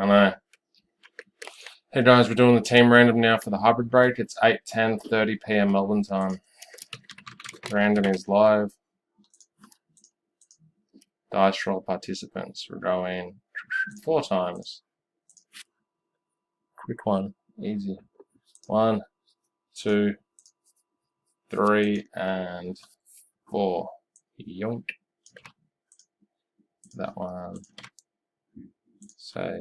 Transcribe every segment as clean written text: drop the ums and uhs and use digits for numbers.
I know. Hey guys, we're doing the team random now for the hybrid break. It's 8:10:30 p.m. Melbourne time. Random is live. Dice roll participants. We're going 4 times. Quick one, easy. 1, 2, 3, and 4. Yoink. That one. Save.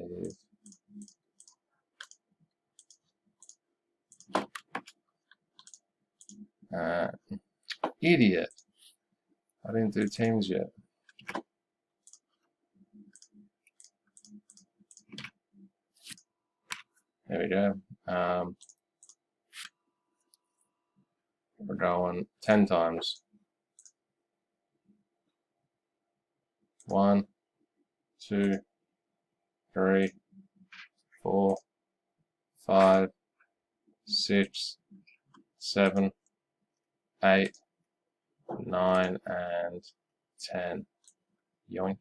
Idiot. I didn't do teams yet. There we go. We're going 10 times. 1, 2, 3, 4, 5, 6, 7, 8, 9, and 10. Yoink.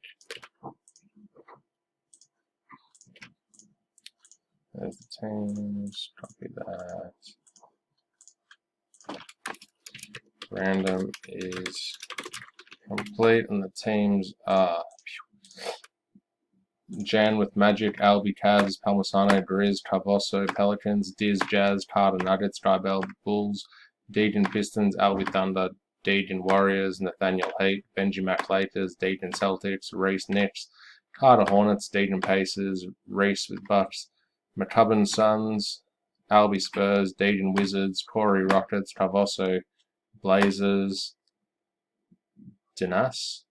There's the teams. Copy that. Random is complete, and the teams are Jan with Magic, Albi, Cavs, Palmisano, Grizz, Carvoso, Pelicans, Diz, Jazz, Carter, Nuggets, Skybell, Bulls, Deegan Pistons, Albi Thunder, Deegan Warriors, Nathaniel Heat, Benji Mac Lakers, Deegan Celtics, Reese Knicks, Carter Hornets, Deegan Pacers, Reese with Bucks, McCubbin Suns, Albi Spurs, Deegan Wizards, Corey Rockets, Carvoso Blazers, Dinas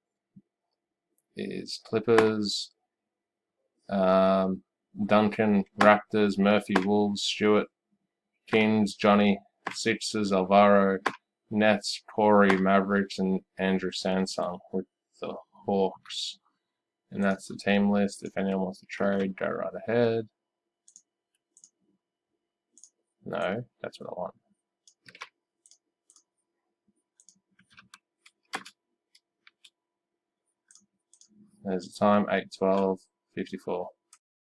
is Clippers, Duncan Raptors, Murphy Wolves, Stewart Kings, Johnny Sixers, Alvaro Nets, Corey Mavericks, and Andrew Sansung with the Hawks. And that's the team list. If anyone wants to trade, go right ahead. No, that's what I want. There's the time, 8:12:54.